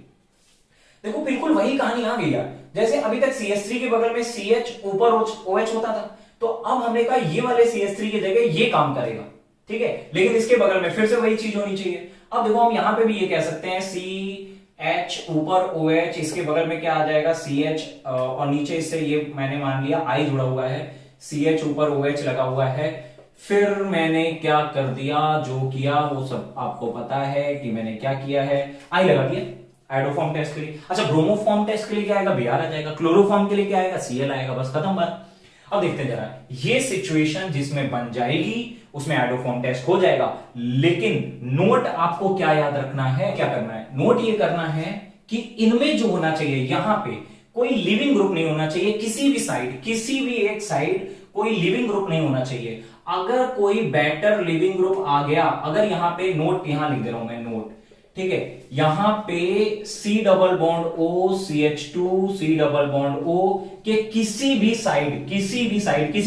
देखो बिल्कुल वही कहानी आ गई यार। जैसे अभी तक CH3 के बगल में CH ऊपर OH होता था, तो अब हमने कहा ये वाले CH3 की जगह ये काम करेगा। ठीक है, लेकिन इसके बगल में फिर से वही चीज होनी चाहिए। अब देखो हम यहां पे भी ये कह सकते हैं CH ऊपर OH, इसके बगल में क्या आ जाएगा CH, और नीचे इससे ये मैंने मान लिया I जुड़ा हुआ है, CH ऊपर OH लगा हुआ है। फिर मैंने क्या कर दिया, जो किया वो सब आपको पता है कि मैंने क्या किया है, I लगा दिया आइडोफॉर्म टेस्ट के लिए। अच्छा, ब्रोमोफॉर्म टेस्ट के लिए क्या आएगा, Br आ जाएगा। क्लोरोफॉर्म के लिए क्या आएगा, Cl आएगा। बस खत्म बात। अब देखते हैं जरा, ये सिचुएशन जिसमें बन जाएगी उसमें आइडोफॉर्म टेस्ट हो जाएगा, लेकिन नोट आपको क्या याद रखना है, क्या करना है, नोट ये करना है कि इनमें जो होना चाहिए, यहां पे कोई लिविंग ग्रुप नहीं होना चाहिए, किसी भी साइड, किसी भी एक साइड कोई लिविंग ग्रुप नहीं होना चाहिए। अगर कोई बेटर लिविंग ग्रुप आ गया, अगर यहां पे नोट, यहां लिख दे रहा हूं मैं नोट, ठीक है, यहां पे C double bond O CH2 C double bond O के किसी भी साइड, किसी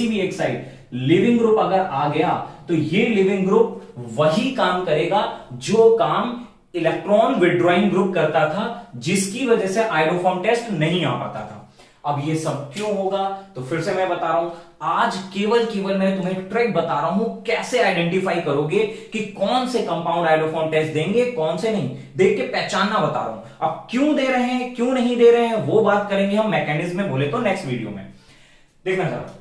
भी एक साइड लिविंग ग्रुप अगर आ गया, तो ये लिविंग ग्रुप वही काम करेगा जो काम इलेक्ट्रॉन विड्रॉइंग ग्रुप करता था, जिसकी वजह से आइडोफॉर्म टेस्ट नहीं आ पाता था। अब ये सब क्यों होगा, तो फिर से मैं बता रहा हूं, आज केवल मैं तुम्हें ट्रिक बता रहा हूं, कैसे आइडेंटिफाई करोगे कि कौन से कंपाउंड आइडोफॉर्म टेस्ट देंगे, कौन से नहीं, देख के पहचानना बता रहा हूं। अब क्यों दे रहे हैं, क्यों नहीं दे रहे हैं, वो बात करेंगे हम मैकेनिज्म में, बोले तो नेक्स्ट वीडियो में। देखना जरा,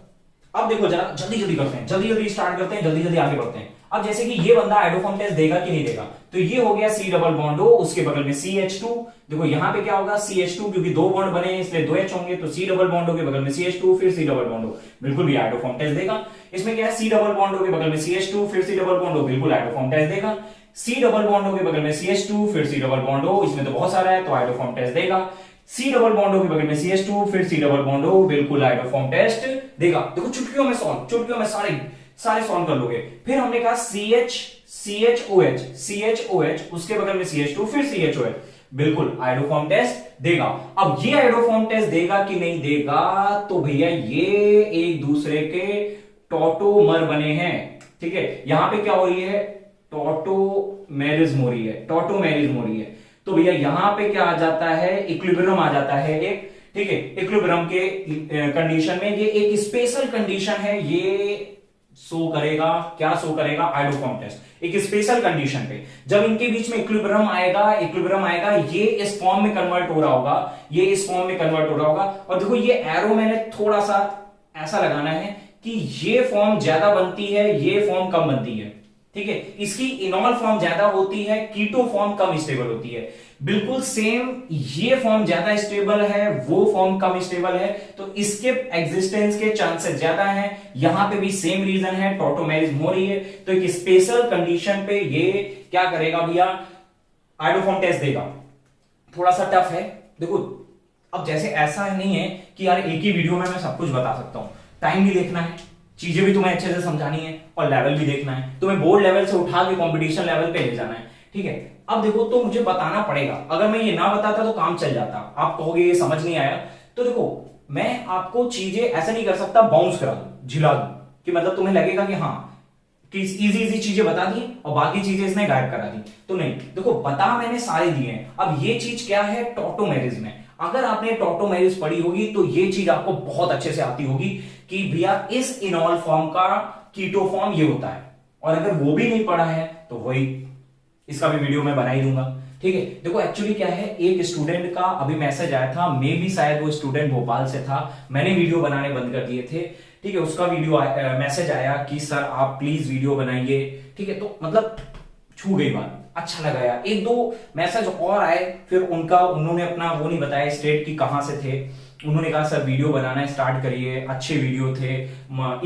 अब देखो जरा, जल्दी करते हैं, जल्दी स्टार्ट करते हैं, जल्दी आगे बढ़ते हैं। अब जैसे कि ये बंदा आइडोफॉर्म टेस्ट देगा कि नहीं देगा, तो ये हो गया C डबल बॉन्ड O, उसके बगल में CH2। देखो यहां पे क्या होगा CH2, क्योंकि दो बॉन्ड बने हैं इसलिए 2 H होंगे, तो C डबल बॉन्ड O के बगल में CH2 फिर C डबल बॉन्ड O, बिल्कुल भी आइडोफॉर्म टेस्ट देगा। इसमें क्या है, C डबल बॉन्ड O के बगल में CH2 फिर C डबल बॉन्ड O, बिल्कुल आइडोफॉर्म टेस्ट देगा। C डबल बॉन्ड O के बगल में CH2 फिर C डबल बॉन्ड O, इसमें तो बहुत सारा है तो आइडोफॉर्म टेस्ट देगा। C डबल बॉन्ड O के बगल में CH2 फिर C डबल बॉन्ड O, बिल्कुल आइडोफॉर्म टेस्ट देगा। देखो चुटकियों में सारे सॉल्व कर लोगे। फिर हमने कहा CHOH, उसके बगल में CH2 फिर CHOH, बिल्कुल आइडोफॉर्म टेस्ट देगा। अब ये आइडोफॉर्म टेस्ट देगा कि नहीं देगा, तो भैया ये एक दूसरे के टॉटोमर बने हैं, ठीक है। यहां पे क्या हो रही है, टॉटोमेरिज्म हो रही है, तो भैया यहां पे क्या आ जाता है, इक्विलिब्रियम आ जाता है एक, ठीक है। इक्विलिब्रियम के कंडीशन में ये एक स्पेशल कंडीशन है, ये शो करेगा, क्या शो करेगा, आइडोफॉर्म टेस्ट एक स्पेशल कंडीशन पे, जब इनके बीच में इक्विलिब्रियम आएगा, ये इस फॉर्म में कन्वर्ट हो रहा होगा, और देखो ये एरो मैंने थोड़ा सा ऐसा लगाना है कि ये फॉर्म ज्यादा बनती है, ये फॉर्म कम बनती है, ठीक है। इसकी इनॉल फॉर्म ज्यादा होती है, कीटो फॉर्म कम स्टेबल होती है। बिल्कुल सेम, ये फॉर्म ज्यादा स्टेबल है, वो फॉर्म कम स्टेबल है, तो इसके एग्जिस्टेंस के चांसेस ज्यादा हैं। यहां पे भी सेम रीजन है, टॉटोमेरिज्म हो रही है, तो एक स्पेशल कंडीशन पे ये क्या करेगा भैया, आइडोफॉर्म टेस्ट देगा। थोड़ा सा टफ है, देखो अब जैसे ऐसा नहीं है कि यार एक ही वीडियो में मैं सब कुछ बता सकता हूं, टाइम भी देखना है, चीजें भी तुम्हें अच्छे से समझानी है, और लेवल भी देखना है, तुम्हें बोर्ड लेवल से उठा के कंपटीशन लेवल पे ले जाना है, ठीक है। अब देखो, तो मुझे बताना पड़ेगा, अगर मैं ये ना बताता तो काम चल जाता, आप कहोगे ये समझ नहीं आया, तो देखो मैं आपको चीजें ऐसा नहीं कर सकता, बाउंस करा दूं, झिला दूं, कि मतलब तुम्हें लगेगा कि हाँ कि इजी चीजें बता दी और बाकी चीजें इसने गायब करा दी, तो नहीं। देखो बता मैंने सारे दिए हैं। अब ये चीज क्या है, टॉटोमेरिज्म है। अगर आपने टॉटोमेरिज्म पढ़ी होगी तो ये चीज आपको बहुत अच्छे से आती होगी कि भैया इस इनॉल फॉर्म का कीटो फॉर्म ये होता है, और अगर वो भी नहीं पढ़ा है तो वही इसका भी वीडियो मैं बना ही दूंगा, ठीक है। देखो एक्चुअली क्या है, एक स्टूडेंट का अभी मैसेज आया था, मे भी शायद वो स्टूडेंट भोपाल से था, मैंने वीडियो बनाने बंद कर दिए थे, ठीक है। उसका वीडियो मैसेज आया कि सर आप प्लीज वीडियो बनाइए, ठीक है। तो मतलब छू गई बात, अच्छा लगा यार। एक दो मैसेज और आए, फिर उन्होंने अपना वो नहीं बताया स्टेट की कहां से थे, उन्होंने कहा सर वीडियो बनाना स्टार्ट करिए, अच्छे वीडियो थे,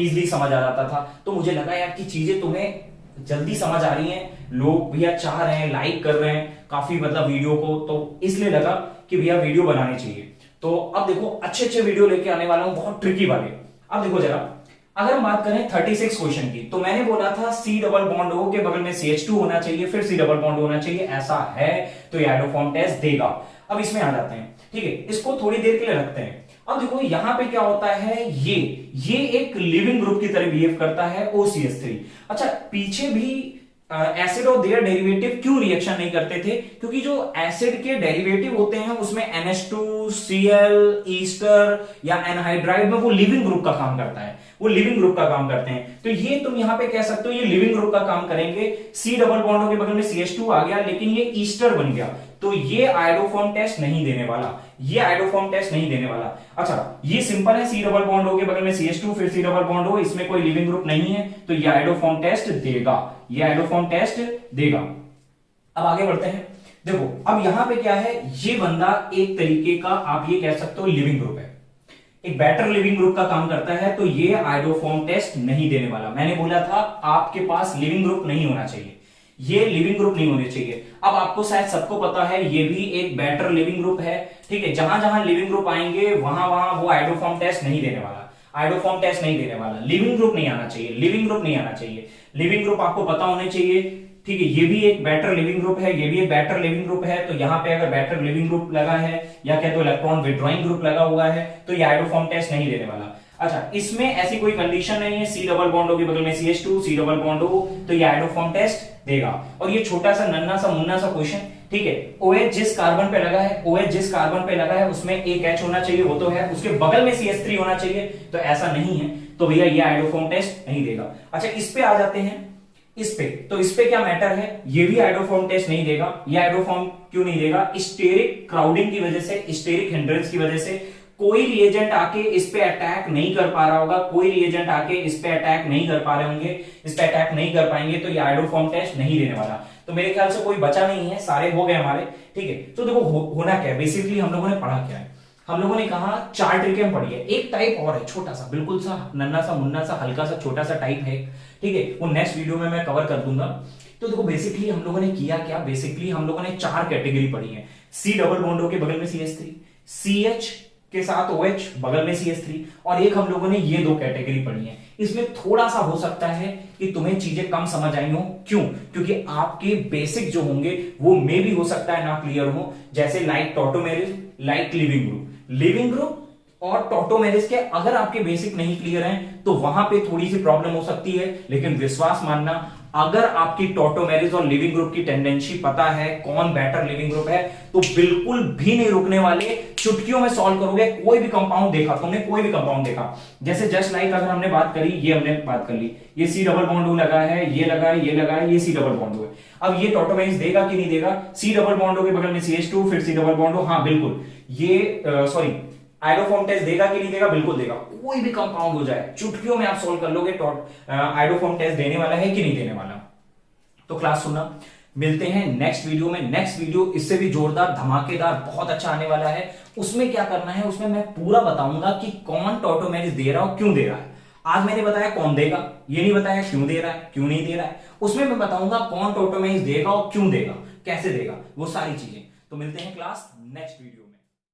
इजीली समझ आ जाता था। तो मुझे लगा यार कि चीजें तुम्हें जल्दी समझ आ रही हैं, लोग भैया चाह रहे हैं, लाइक कर रहे हैं काफी मतलब वीडियो को, तो इसलिए लगा कि भैया वीडियो बनानी चाहिए। तो अब देखो अच्छे वीडियो लेके आने वाला हूं, बहुत ट्रिकी वाले। अब देखो जरा, अगर हम बात करें 36 क्वेश्चन की, तो मैंने बोला था C डबल बॉन्ड O के बगल में CH2 होना चाहिए, फिर C डबल बॉन्ड होना चाहिए, ऐसा है तो ये आइडोफॉर्म टेस्ट देगा। अब इसमें आ जाते हैं, ठीक है, इसको थोड़ी देर के लिए रखते हैं। अब देखो यहां पे क्या होता है, ये एक लिविंग ग्रुप की तरह बिहेव करता है, OCH3। अच्छा, पीछे भी एसिड और देयर डेरिवेटिव क्यों रिएक्शन नहीं करते थे, क्योंकि जो एसिड के डेरिवेटिव होते हैं उसमें NH2, Cl, ईस्टर या एनहाइड्राइड में वो लिविंग ग्रुप का काम करता है, वो लिविंग ग्रुप का काम करते हैं। तो ये तुम यहां पे कह सकते हो ये लिविंग ग्रुप का काम करेंगे। सी डबल बॉन्डों के बगल में CH2 आ गया, लेकिन ये ईस्टर बन गया, तो ये आयोडोफॉर्म टेस्ट नहीं देने वाला, ये आयोडोफॉर्म टेस्ट नहीं देने वाला। अच्छा, ये सिंपल है, सी डबल बॉन्ड हो के बगल में CH2 फिर सी डबल बॉन्ड हो, इसमें कोई लिविंग ग्रुप नहीं है, तो ये आयोडोफॉर्म टेस्ट देगा, ये आयोडोफॉर्म टेस्ट देगा। अब आगे बढ़ते हैं। देखो अब यहां पे क्या है, ये बंदा एक तरीके का आप ये कह सकते हो लिविंग ग्रुप है, एक बेटर लिविंग ग्रुप का काम करता है, तो ये आयोडोफॉर्म टेस्ट नहीं देने वाला। मैंने बोला था आपके पास लिविंग ग्रुप नहीं होना चाहिए, ये लिविंग ग्रुप नहीं होने चाहिए। अब आपको शायद सबको पता है ये भी एक बेटर लिविंग ग्रुप है, ठीक है। जहां जहां लिविंग ग्रुप आएंगे वहां वहां वो आयोडोफॉर्म टेस्ट नहीं देने वाला, आयोडोफॉर्म टेस्ट नहीं देने वाला। लिविंग ग्रुप नहीं आना चाहिए, लिविंग ग्रुप नहीं आना चाहिए, लिविंग ग्रुप आपको पता होने चाहिए, ठीक है। ये भी एक बेटर लिविंग ग्रुप है, ये भी एक बेटर लिविंग ग्रुप है, तो यहां पे अगर बेटर लिविंग ग्रुप लगा है या क्या तो इलेक्ट्रॉन विड्रॉइंग ग्रुप लगा हुआ है, तो ये आयोडोफॉर्म टेस्ट नहीं देने वाला। अच्छा, इसमें ऐसी कोई कंडीशन नहीं है, सी डबल बॉन्ड हो के बगल में CH2 सी डबल बॉन्ड हो तो ये आयोडोफॉर्म टेस्ट देगा। और ये छोटा सा नन्ना सा मुन्ना सा क्वेश्चन, ठीक है। OH जिस कार्बन पे लगा है, OH जिस कार्बन पे लगा है उसमें एक H होना चाहिए, वो तो है, उसके बगल में CH3 होना चाहिए, तो ऐसा नहीं है, तो भैया ये आयोडोफॉर्म टेस्ट नहीं देगा। अच्छा, इस पे आ जाते हैं, इस पे, तो इस पे क्या मैटर है, ये भी आयोडोफॉर्म टेस्ट नहीं देगा। ये आयोडोफॉर्म क्यों नहीं देगा, स्टेरिक क्राउडिंग की वजह से, स्टेरिक हिंड्रेंस की वजह से कोई रिएजेंट आके इस पे अटैक नहीं कर पा रहा होगा, कोई रिएजेंट आके इस पे अटैक नहीं कर पा रहे होंगे, इस पे अटैक नहीं कर पाएंगे, तो ये आयोडोफॉर्म टेस्ट नहीं देने वाला। तो मेरे ख्याल से कोई बचा नहीं है, सारे हो गए हमारे, ठीक है। तो देखो होना क्या है, बेसिकली हम लोगों ने पढ़ा क्या है, हम लोगों ने कहा 4 ट्रिकेम पढ़ी है, एक टाइप और है छोटा सा, बिल्कुल सा नन्ना सा मुन्ना सा हल्का सा छोटा सा टाइप है, ठीक है। वो नेक्स्ट वीडियो में मैं कवर कर दूंगा। तो देखो बेसिकली हम लोगों ने किया क्या, बेसिकली हम लोगों ने 4 कैटेगरी पढ़ी है। सी डबल बॉन्ड के बगल में CH3, CH के साथ OH बगल में CH3, और एक हम लोगों ने ये 2 कैटेगरी पढ़ी है। इसमें थोड़ा सा हो सकता है कि तुम्हें चीजें कम समझ आई हो, क्यों, क्योंकि आपके बेसिक जो होंगे वो मे भी हो सकता है ना क्लियर हो, जैसे लाइक टॉटोमेरिस, लाइक लिविंग ग्रुप और टॉटोमेरिस के अगर आपके बेसिक नहीं क्लियर हैं तो वहां पे थोड़ी सी प्रॉब्लम हो सकती है। लेकिन विश्वास मानना, अगर आपकी टॉटोमेरिस और लिविंग ग्रुप की टेंडेंसी पता है, कौन बेटर लिविंग ग्रुप है, तो बिल्कुल भी नहीं रुकने वाले, चुटकियों में सॉल्व करोगे। कोई भी कंपाउंड देखा तुमने, कोई भी कंपाउंड देखा, जैसे जस्ट लाइक अगर हमने बात करी, ये हमने बात कर ली, ये सी डबल बॉन्ड लगा है, ये लगा है, ये लगा है, ये सी डबल बॉन्ड है। अब ये टॉटोमेरिस देगा कि नहीं देगा, सी डबल बॉन्ड के बगल में CH2 फिर सी डबल बॉन्ड, हाँ बिल्कुल, ये सॉरी आयोडोफॉर्म टेस्ट देगा कि नहीं देगा, बिल्कुल देगा। कोई भी कंपाउंड हो जाए, चुटकियों में आप सोल्व कर लोगे, आयोडोफॉर्म टेस्ट देने वाला है कि नहीं देने वाला। तो क्लास सुना, मिलते हैं नेक्स्ट वीडियो में। नेक्स्ट वीडियो इससे भी जोरदार धमाकेदार बहुत अच्छा आने वाला है। उसमें क्या करना है, उसमें मैं पूरा बताऊंगा कि कौन टॉटोमेरिस दे रहा है और क्यों दे रहा है। आज मैंने बताया कौन देगा, ये नहीं बताया क्यों दे रहा है, क्यों नहीं दे रहा है। उसमें मैं बताऊंगा कौन टॉटोमेरिस देगा और क्यों देगा, कैसे देगा, वो सारी चीजें। तो मिलते हैं क्लास नेक्स्ट वीडियो।